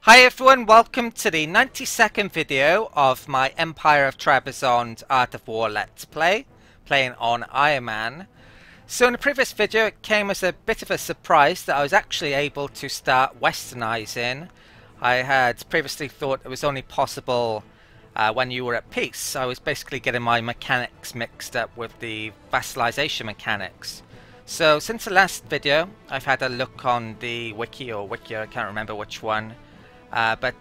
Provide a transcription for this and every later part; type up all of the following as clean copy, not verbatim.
Hi everyone, welcome to the 92nd video of my Empire of Trebizond Art of War Let's Play, playing on Ironman. So in the previous video it came as a bit of a surprise that I was actually able to start westernizing. I had previously thought it was only possible when you were at peace. I was basically getting my mechanics mixed up with the vassalization mechanics. So since the last video I've had a look on the wiki or wiki, I can't remember which one. But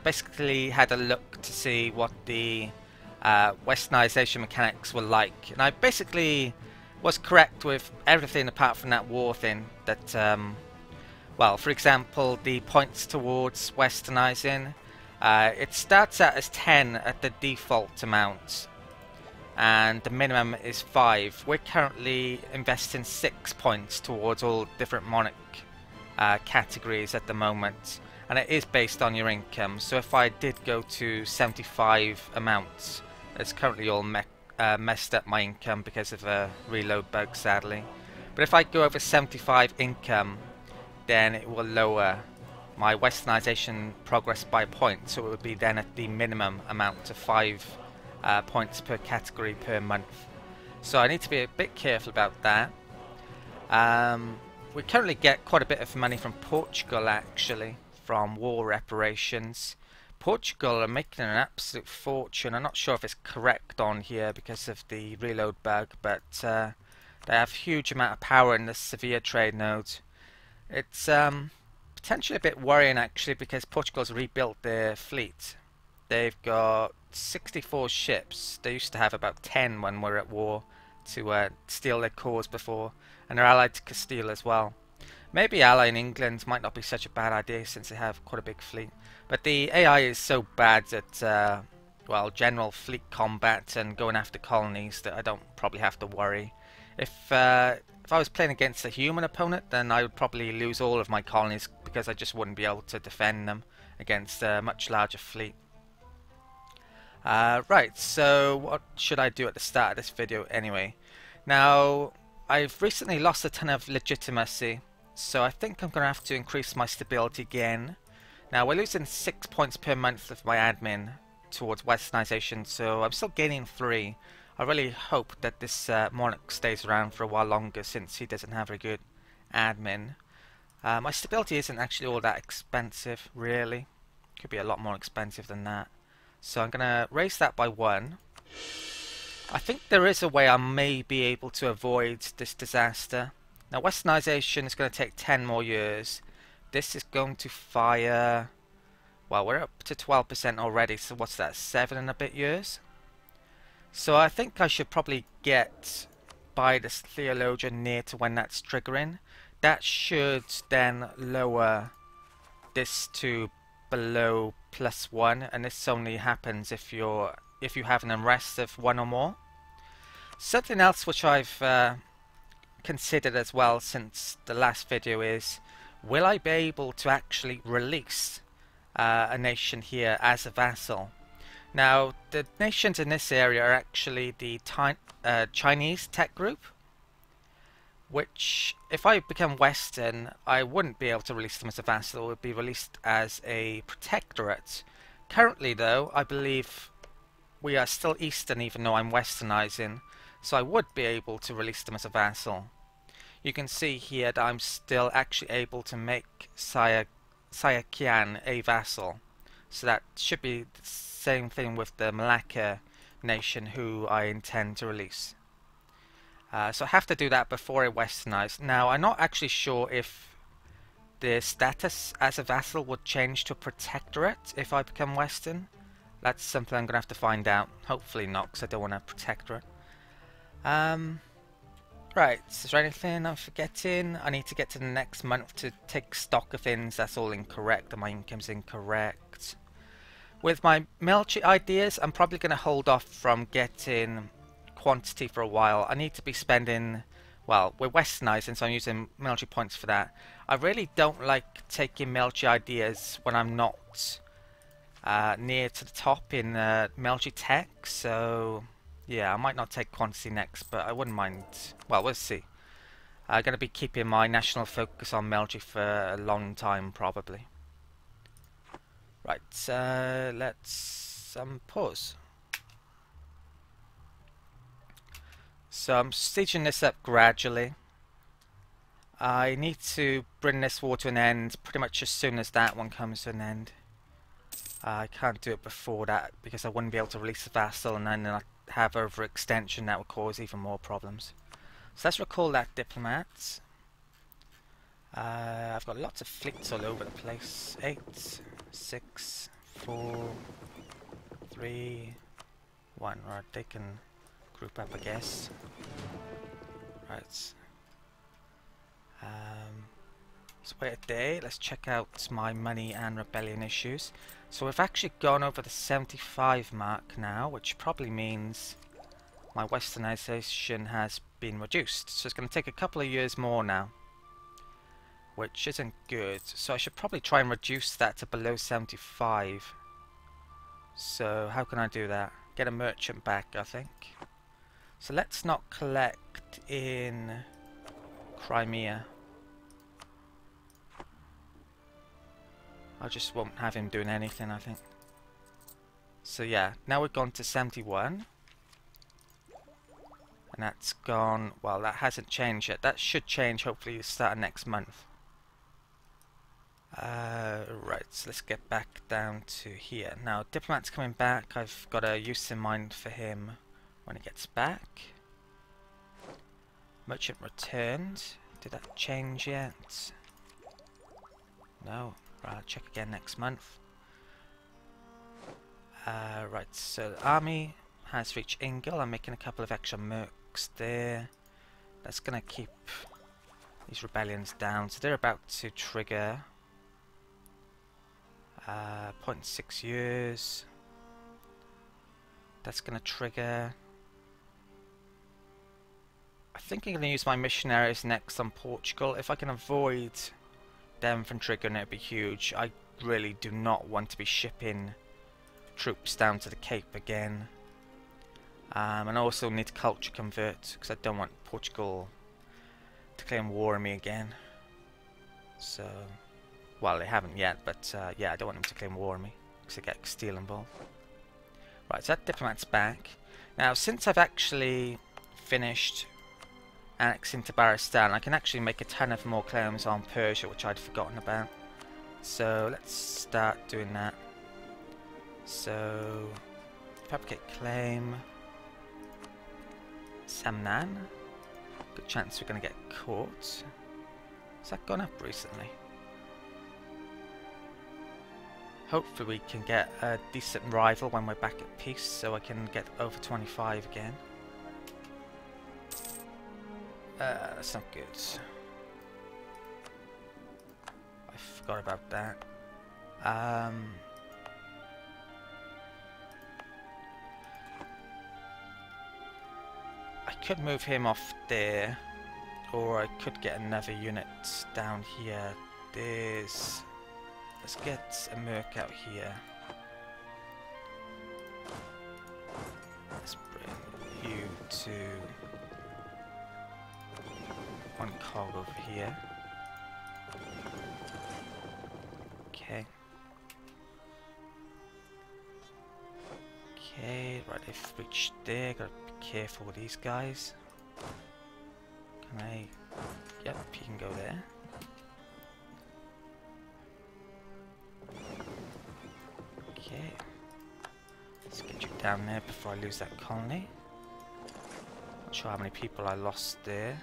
basically had a look to see what the Westernization mechanics were like, and I basically was correct with everything apart from that war thing. That, well, for example, the points towards Westernizing, it starts out as 10 at the default amount, and the minimum is 5. We're currently investing 6 points towards all different monarch categories at the moment. And it is based on your income, so if I did go to 75 amounts, it's currently all messed up my income because of a reload bug, sadly. But if I go over 75 income, then it will lower my westernization progress by a point, so it would be then at the minimum amount of 5 points per category per month. So I need to be a bit careful about that. We currently get quite a bit of money from Portugal, actually, from war reparations. Portugal are making an absolute fortune. I'm not sure if it's correct on here because of the reload bug, but they have huge amount of power in the severe trade node. It's potentially a bit worrying actually, because Portugal's rebuilt their fleet. They've got 64 ships. They used to have about 10 when we were at war to steal their cause before, and they're allied to Castile as well. Maybe allying England might not be such a bad idea since they have quite a big fleet. But the AI is so bad at, well, general fleet combat and going after colonies that I don't probably have to worry. If I was playing against a human opponent, then I would probably lose all of my colonies because I just wouldn't be able to defend them against a much larger fleet. Right, so what should I do at the start of this video anyway? Now, I've recently lost a ton of legitimacy, so I think I'm going to have to increase my stability again. Now we're losing 6 points per month of my admin towards westernization, so I'm still gaining 3. I really hope that this monarch stays around for a while longer since he doesn't have very good admin. My stability isn't actually all that expensive, really. Could be a lot more expensive than that. So I'm going to raise that by 1. I think there is a way I may be able to avoid this disaster. Now westernization is going to take 10 more years. This is going to fire, well, we're up to 12% already, so what's that, 7 and a bit years? So I think I should probably get by this theologian near to when that's triggering. That should then lower this to below +1, and this only happens if you have an unrest of 1 or more. Something else which I've considered as well since the last video is, will I be able to actually release a nation here as a vassal? Now the nations in this area are actually the Chinese tech group, which if I become Western I wouldn't be able to release them as a vassal. It would be released as a protectorate. Currently though I believe we are still Eastern even though I'm westernizing, so I would be able to release them as a vassal. You can see here that I'm still actually able to make Sayakian a vassal. So that should be the same thing with the Malacca nation who I intend to release. So I have to do that before I westernize. Now I'm not actually sure if the status as a vassal would change to a protectorate if I become Western. That's something I'm going to have to find out. Hopefully not, because I don't want a protectorate. Right, is there anything I'm forgetting? I need to get to the next month to take stock of things. That's all incorrect, and my income's incorrect. With my military ideas, I'm probably going to hold off from getting quantity for a while. I need to be spending, well, we're westernizing, so I'm using military points for that. I really don't like taking military ideas when I'm not near to the top in military tech, so yeah, I might not take quantity next, but I wouldn't mind. Well, we'll see. I'm going to be keeping my national focus on military for a long time, probably. Right, let's pause. So I'm staging this up gradually. I need to bring this war to an end pretty much as soon as that one comes to an end. I can't do it before that because I wouldn't be able to release the vassal, and then I'd have overextension that would cause even more problems. So let's recall that diplomat. I've got lots of fleets all over the place. 8, 6, 4, 3, 1. Right, they can group up, I guess. Right. So wait a day. Let's check out my money and rebellion issues. So we've actually gone over the 75 mark now, which probably means my westernization has been reduced. So it's going to take a couple of years more now, which isn't good. So I should probably try and reduce that to below 75. So how can I do that? Get a merchant back, I think. So let's not collect in Crimea. I just won't have him doing anything, I think. So yeah, now we've gone to 71. And that's gone, well, that hasn't changed yet. That should change hopefully the start of next month. Right, so let's get back down to here. Now, Diplomat's coming back. I've got a use in mind for him when he gets back. Merchant returned. Did that change yet? No. Right, I'll check again next month. Right, so the army has reached Ingle. I'm making a couple of extra mercs there. That's going to keep these rebellions down. So they're about to trigger. 0.6 years. That's going to trigger. I think I'm going to use my missionaries next on Portugal. If I can avoid them from triggering, it'd be huge. I really do not want to be shipping troops down to the Cape again. And I also need to culture convert because I don't want Portugal declaring war on me again. So, well, they haven't yet, but yeah, I don't want them to claim war on me because they get steel involved. Right, so that diplomat's back. Now, since I've actually finished annexing Tabaristan, I can actually make a ton of more claims on Persia, which I'd forgotten about. So let's start doing that. So, fabricate claim. Samnan. Good chance we're going to get caught. Has that gone up recently? Hopefully we can get a decent rival when we're back at peace, so I can get over 25 again. That's not good. I forgot about that. I could move him off there, or I could get another unit down here. Let's get a merc out here. Let's bring you to one cog over here. Okay. Okay, right, they've reached there. Gotta be careful with these guys. Can I? Yep, he can go there. Okay. Let's get you down there before I lose that colony. Not sure how many people I lost there.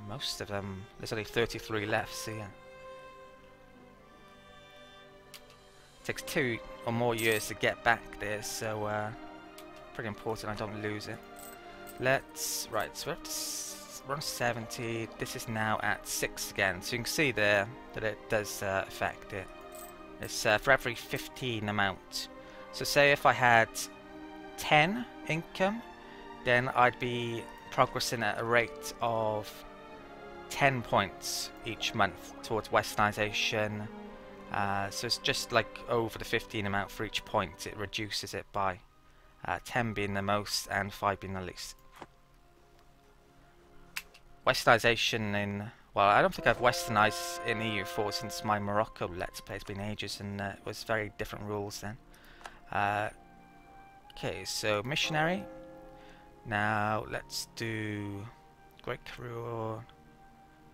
Most of them, there's only 33 left, so yeah. Takes 2 or more years to get back there, so pretty important I don't lose it. Let's, right, so we're on 70, this is now at 6 again, so you can see there that it does affect it. It's for every 15 amount. So say if I had 10 income, then I'd be progressing at a rate of 10 points each month towards westernization. So it's just like over the 15 amount for each point, it reduces it by 10 being the most and 5 being the least. Westernization in Well, I don't think I've westernized in EU4 since my Morocco Let's Play. It's been ages, and it was very different rules then. Okay, so Missionary. Now let's do Great Career.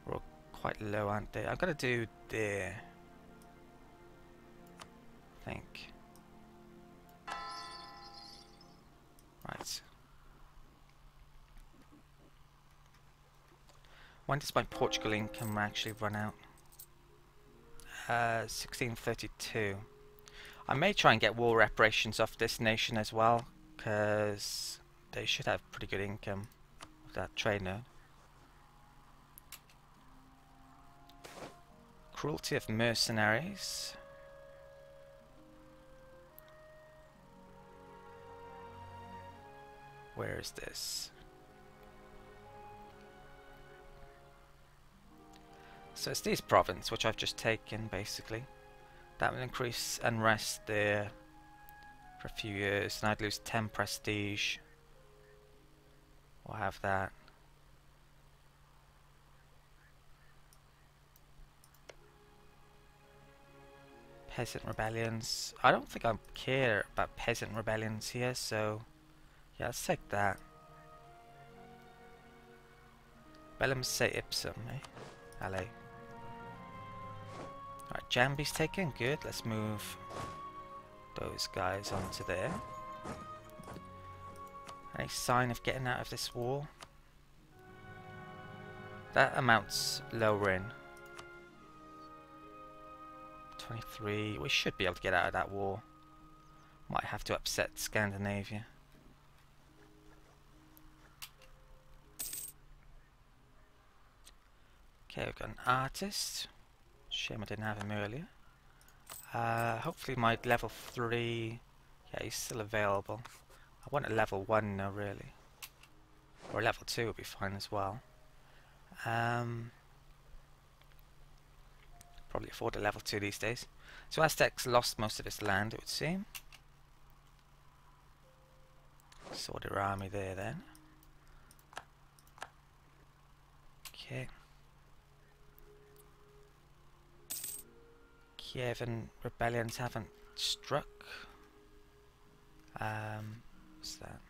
We're quite low, aren't they? I'm gonna do there. I think. Right. When does my Portugal income actually run out? 1632. I may try and get war reparations off this nation as well, because they should have pretty good income with that trade node. Cruelty of mercenaries. Where is this? So it's these provinces which I've just taken, basically. That will increase unrest there for a few years, and I'd lose 10 prestige. We'll have that. Peasant rebellions. I don't think I care about peasant rebellions here, so yeah, let's take that. Bellum se ipsum, eh? Allez. Alright, Jambi's taken, good. Let's move those guys onto there. Any sign of getting out of this war? That amounts lower in. 23. We should be able to get out of that war. Might have to upset Scandinavia. Okay, we've got an artist. Shame I didn't have him earlier. Hopefully my level 3... Yeah, he's still available. I want a level 1 now, really. Or a level 2 would be fine as well. Probably afford a level 2 these days. So Aztecs lost most of its land, it would seem. Saw their army there then. Okay. Kievan rebellions haven't struck. What's that?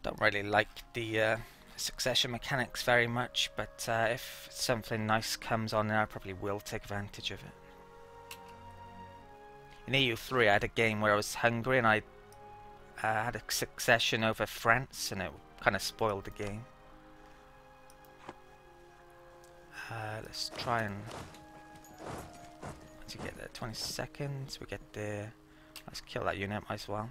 Don't really like the succession mechanics very much, but if something nice comes on there, I probably will take advantage of it. In EU3 I had a game where I was Hungary and I had a succession over France, and it kind of spoiled the game. Let's try and... Once you get there, 20 seconds, we get there. Let's kill that unit, might as well.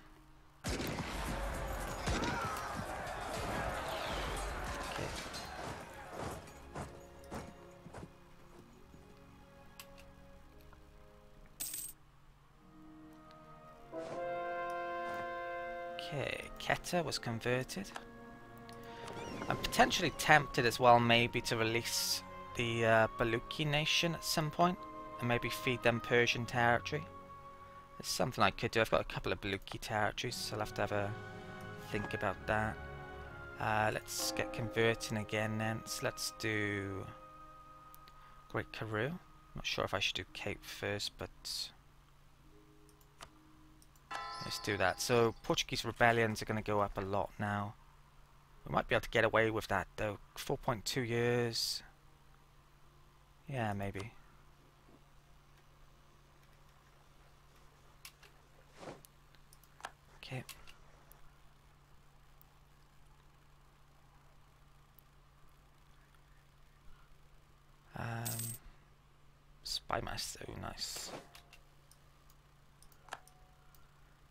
Okay, Keta was converted. I'm potentially tempted as well, maybe, to release the Baluchi nation at some point, and maybe feed them Persian territory. It's something I could do. I've got a couple of Baluchi territories, so I'll have to have a think about that. Let's get converting again then. So let's do Great Karoo. Not sure if I should do Cape first, but let's do that. So Portuguese rebellions are going to go up a lot now. We might be able to get away with that though. 4.2 years. Yeah, maybe. Okay. Spymaster, oh, nice.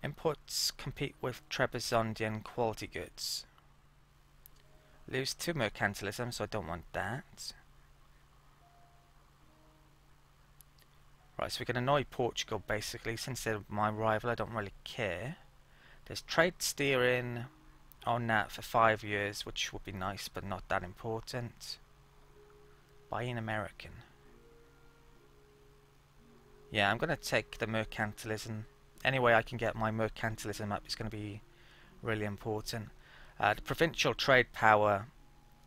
Imports compete with Trebizondian quality goods. Lose 2 mercantilism, so I don't want that. Right, so we can annoy Portugal basically. Since they're my rival, I don't really care. There's trade steering on that for 5 years, which would be nice, but not that important. Buy an American. Yeah, I'm going to take the mercantilism. Any way I can get my mercantilism up is going to be really important. The provincial trade power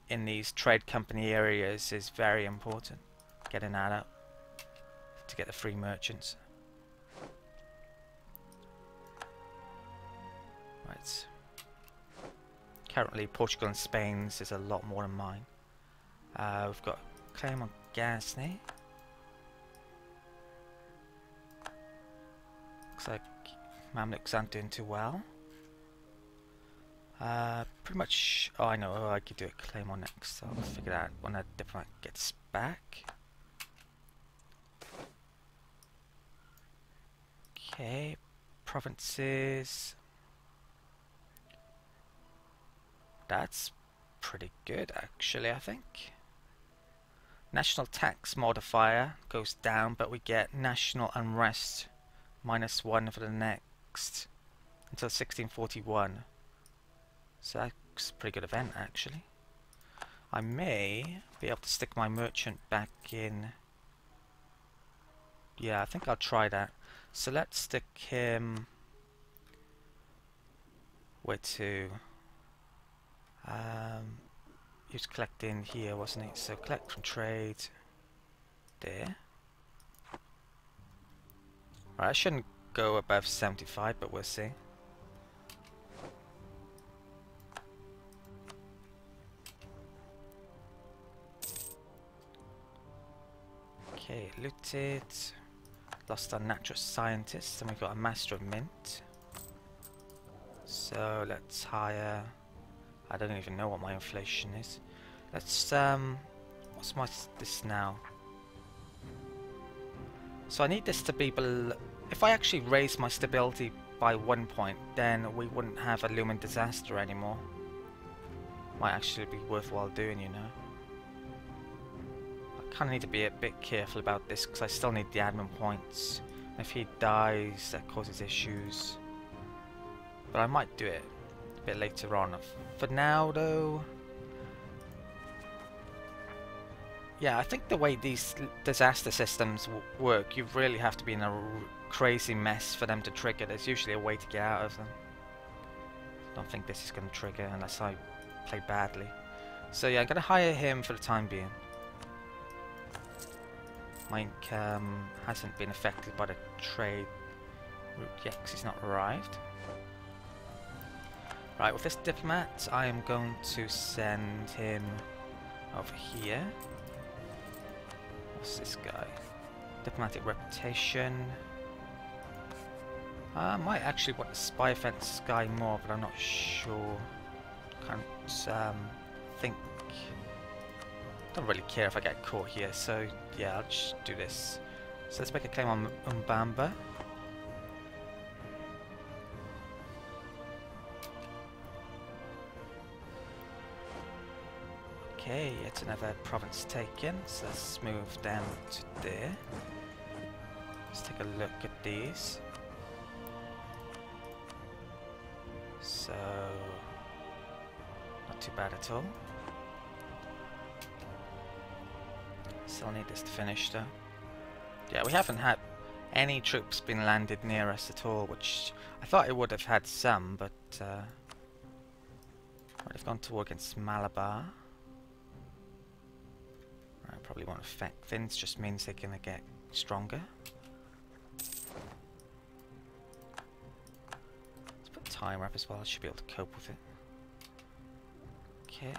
in these trade company areas is very important. Getting that up to get the free merchants. Right. Currently, Portugal and Spain's is a lot more than mine. We've got a claim on Gasney. Looks like Mamluks aren't doing too well. Pretty much. Oh, I know. Oh, I could do a claim on next. I'll figure that out when that diplomat gets back. Okay, provinces. That's pretty good, actually, I think. National tax modifier goes down, but we get national unrest -1 for the next until 1641. So that's a pretty good event, actually. I may be able to stick my merchant back in. Yeah, I think I'll try that. So let's stick him where to? He was collecting here, wasn't he? So collect from trade there. Right, I shouldn't go above 75, but we'll see. Okay, looted. Lost our natural scientist, and we've got a master of mint. So let's hire. I don't even know what my inflation is. Let's what's my this now? So I need this to be below. If I actually raise my stability by 1 point, then we wouldn't have a looming disaster anymore. Might actually be worthwhile doing, you know. I kind of need to be a bit careful about this because I still need the admin points. If he dies, that causes issues. But I might do it a bit later on. For now, though, yeah, I think the way these disaster systems work, you really have to be in a crazy mess for them to trigger. There's usually a way to get out of them. I don't think this is going to trigger unless I play badly. So yeah, I'm going to hire him for the time being. My income hasn't been affected by the trade route yet because he's not arrived. Right, with this diplomat, I am going to send him over here. What's this guy? Diplomatic reputation. I might actually want the spy offense guy more, but I'm not sure. Can't think. Don't really care if I get caught here, so yeah, I'll just do this. So let's make a claim on Umbamba. Okay, yet another province taken, so let's move down to there. Let's take a look at these. So, not too bad at all. Still need this to finish though. Yeah, we haven't had any troops been landed near us at all, which I thought it would have had some, but they've gone to war against Malabar. Right, probably won't affect things, just means they're gonna get stronger. Let's put timer up as well, I should be able to cope with it. Okay.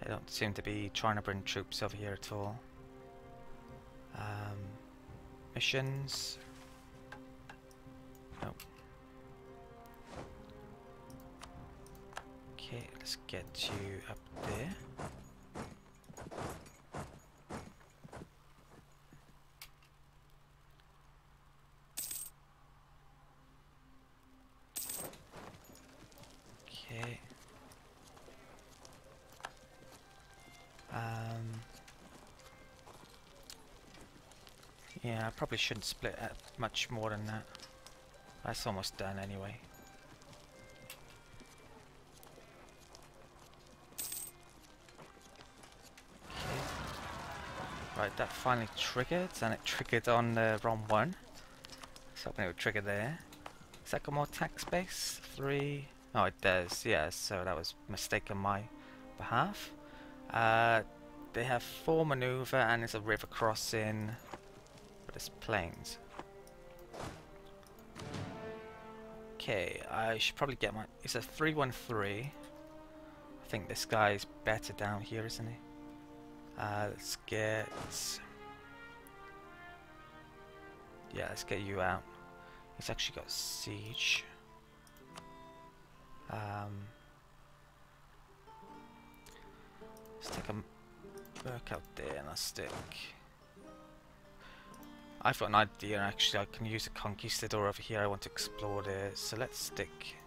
They don't seem to be trying to bring troops over here at all. Missions. Nope. Okay, let's get you up there. Okay. Yeah, I probably shouldn't split at much more than that. That's almost done anyway. Okay. Right, that finally triggered, and it triggered on the wrong one. So hoping it would trigger there. Does that got more attack space? 3. Oh, it does. Yeah, so that was a mistake on my behalf. They have 4 maneuver and it's a river crossing, but it's plains. Okay, I should probably get my... It's a 313. I think this guy's better down here, isn't he? Let's get... Yeah, let's get you out. He's actually got siege. Let's take a work out there and I'll stick... I've got an idea actually. I can use a conquistador over here. I want to explore there. So let's stick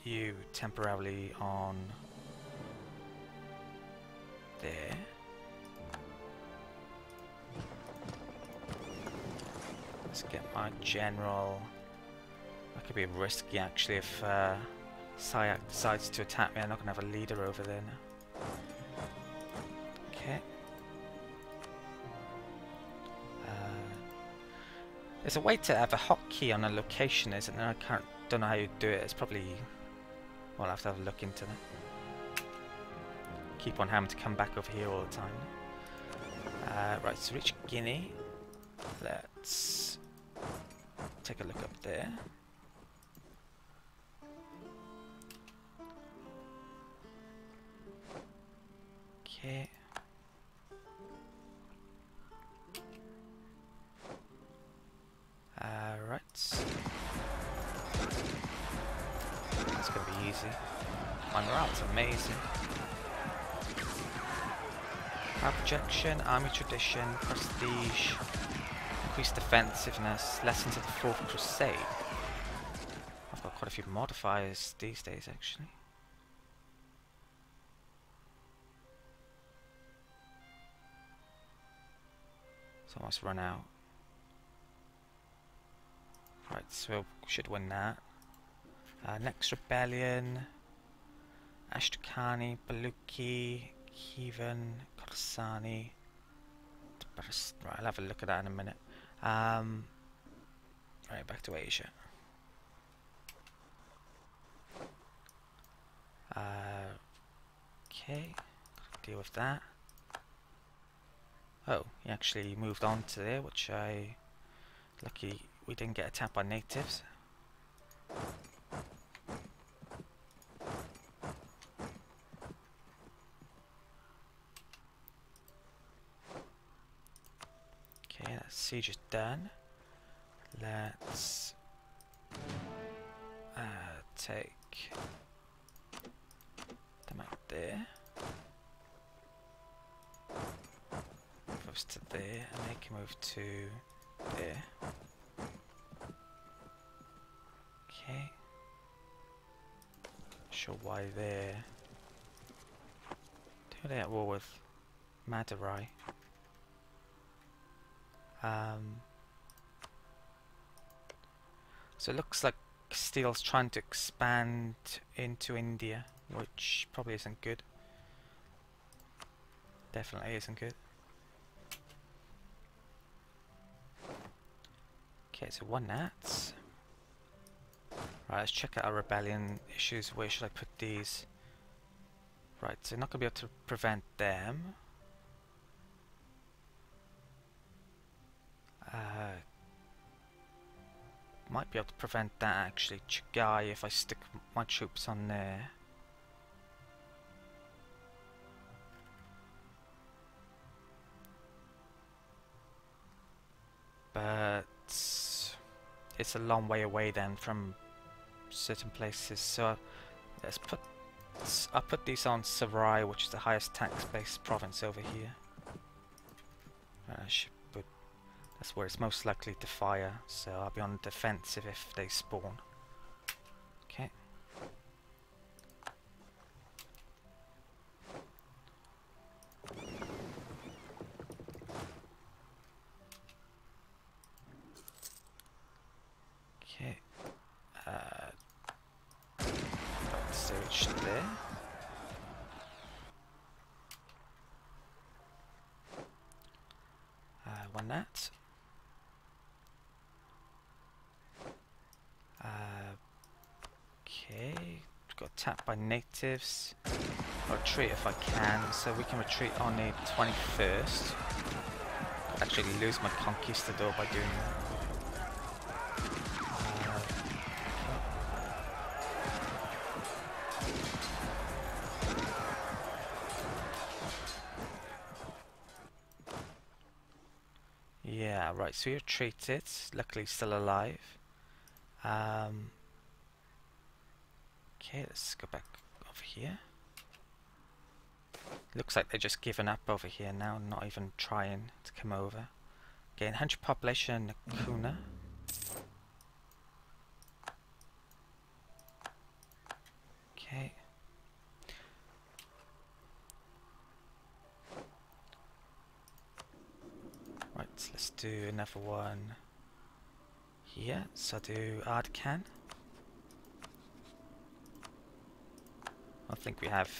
you temporarily on there. Let's get my general. That could be risky actually if Syak decides to attack me. I'm not going to have a leader over there now. Okay. There's a way to have a hotkey on a location, isn't there? I don't know how you do it. It's probably... Well, I'll have to have a look into that. Keep on having to come back over here all the time. Right, so reach Guinea. Let's take a look up there. Okay. Right. That's gonna be easy. My morale's amazing. Power projection, army tradition, prestige, increased defensiveness, lessons of the Fourth Crusade. I've got quite a few modifiers these days actually. It's almost run out. Right, so we should win that. Next rebellion. Ashtukani, Baluchi, Kievan, Khorassani. Right, I'll have a look at that in a minute. Right, back to Asia. Okay, deal with that. Oh, he actually moved on to there, which lucky we didn't get attacked by natives. Okay, that siege is done. Let's take them out there. Moves to there, and they can move to there. Okay. Sure why they're... Who are they at war with? Madurai. So it looks like Steele's trying to expand into India, which probably isn't good. Definitely isn't good. Okay, so one that. Right, let's check out our rebellion issues. Where should I put these? Right, so not going to be able to prevent them. Might be able to prevent that actually. Chigai, if I stick my troops on there. But it's a long way away then from certain places, so let's put... I'll put these on Sarai, which is the highest tax-based province over here. I should put... That's where it's most likely to fire, so I'll be on the defensive if they spawn. Okay. Okay. Sewage there. One that. attacked by natives. I'll retreat if I can, so we can retreat on the 21st. Could actually lose my conquistador by doing that. Yeah, right, so we retreated, luckily still alive. Okay, let's go back over here. Looks like they're just giving up over here now, not even trying to come over. Again, 100 population Nakuna. Okay. Right, let's do another one here. So I'll do Ardcan. I don't think we have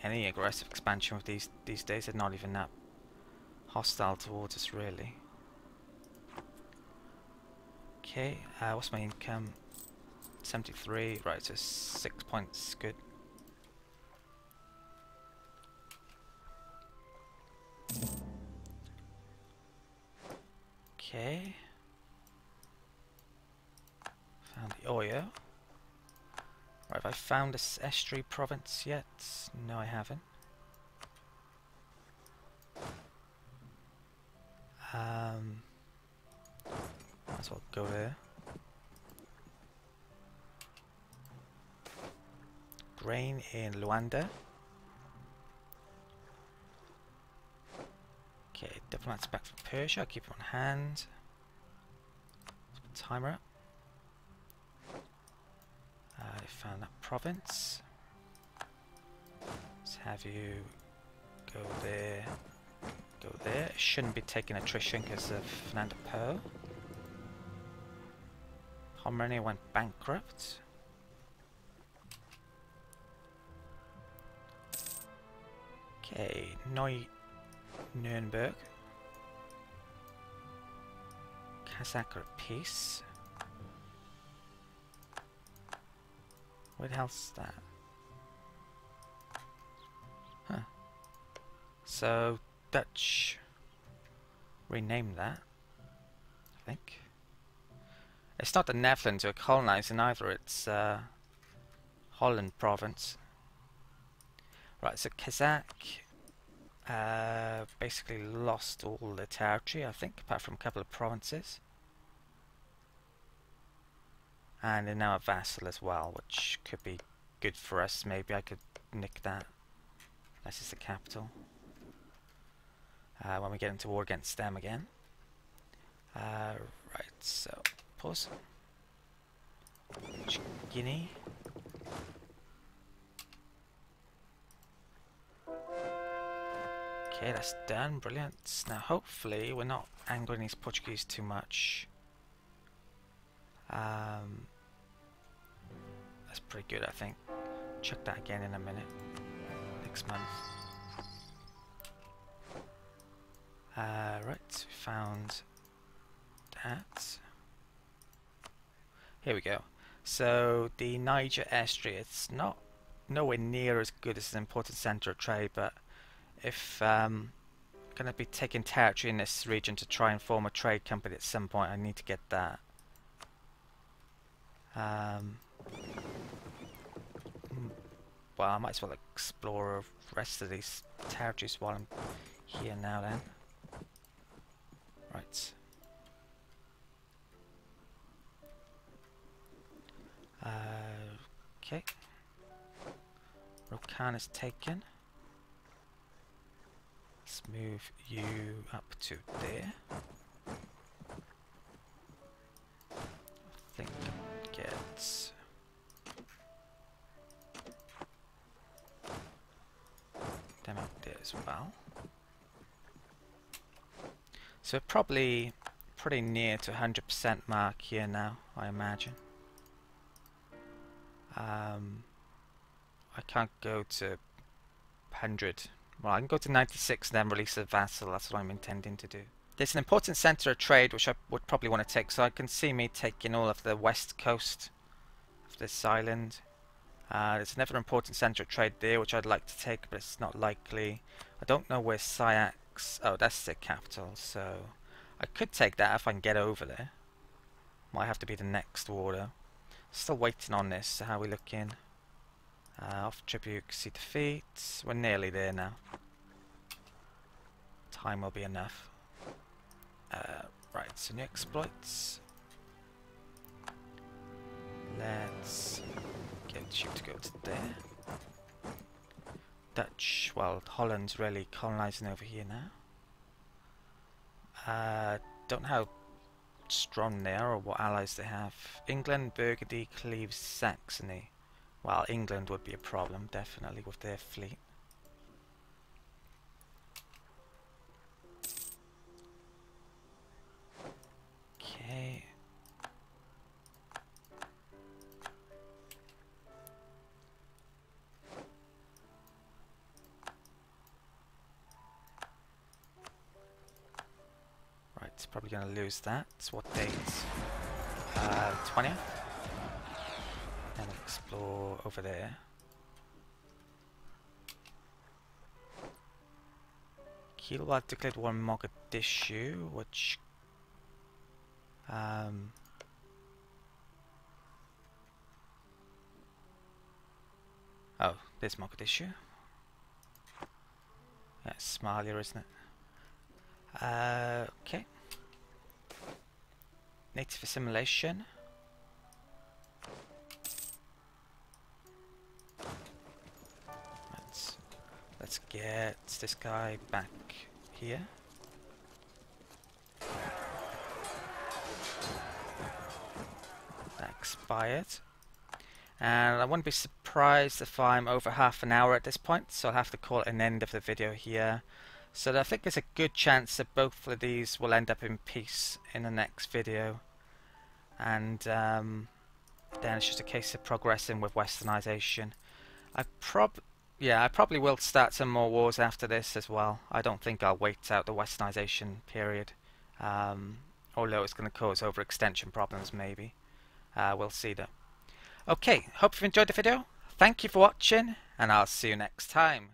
any aggressive expansion with these days. They're not even that hostile towards us, really. Okay, what's my income? 73. Right, so 6 points. Good. Okay. Found the oil. Right, have I found this estuary province yet? No, I haven't. Might as well go there. Grain in Luanda. Okay, diplomats back from Persia. I'll keep him on hand. Let's put timer up. I found that province. Let's have you go there, go there. It shouldn't be taking attrition because of Fernando Po. Pomerania went bankrupt. Okay, Nuremberg. Kazakh are at peace. Where the hell's that? Huh. So, Dutch renamed that, I think. It's not the Netherlands who are colonizing either, it's Holland province. Right, so Kazakh basically lost all their territory, I think, apart from a couple of provinces. And they're now a vassal as well, which could be good for us. Maybe I could nick that. This is the capital. When we get into war against them again. Right, so pause. Guinea. Okay, that's done. Brilliant. Now, hopefully, we're not angering these Portuguese too much. That's pretty good, I think. Check that again in a minute. Next month. Right, we found that. Here we go. So the Niger estuary, it's nowhere near as good as an important centre of trade, but if I'm going to be taking territory in this region to try and form a trade company at some point, I need to get that. Well, I might as well explore the rest of these territories while I'm here now then. Right. Okay. Rokan is taken. Let's move you up to there. I think I get them up there as well. So we're probably pretty near to 100% mark here now, I imagine. I can't go to 100. Well, I can go to 96 and then release a vassal. That's what I'm intending to do. There's an important centre of trade which I would probably want to take. So I can see me taking all of the west coast of this island. There's another important centre of trade there which I'd like to take, but it's not likely. I don't know where Syax... Oh, that's the capital, so I could take that if I can get over there. Might have to be the next war though. Still waiting on this, so how are we looking? Off tribute, see defeat. We're nearly there now. Time will be enough. Right, so new exploits. Let's get you to go to there. Dutch, well, Holland's really colonising over here now. Don't know how strong they are or what allies they have. England, Burgundy, Cleves, Saxony. Well, England would be a problem, definitely, with their fleet. Okay. Right, it's probably going to lose that. What date? 20th? And explore over there. Kilowat declared war on Mogadishu, which... Oh, there's Mogadishu. Yeah, it's Somalia, isn't it? Okay. Native assimilation. Let's get this guy back here. That expired. And I wouldn't be surprised if I'm over half an hour at this point, so I'll have to call it an end of the video here. So I think there's a good chance that both of these will end up in peace in the next video. And then it's just a case of progressing with Westernization. I probably will start some more wars after this as well. I don't think I'll wait out the Westernization period. Although it's going to cause overextension problems maybe. We'll see though. Okay, hope you've enjoyed the video. Thank you for watching, and I'll see you next time.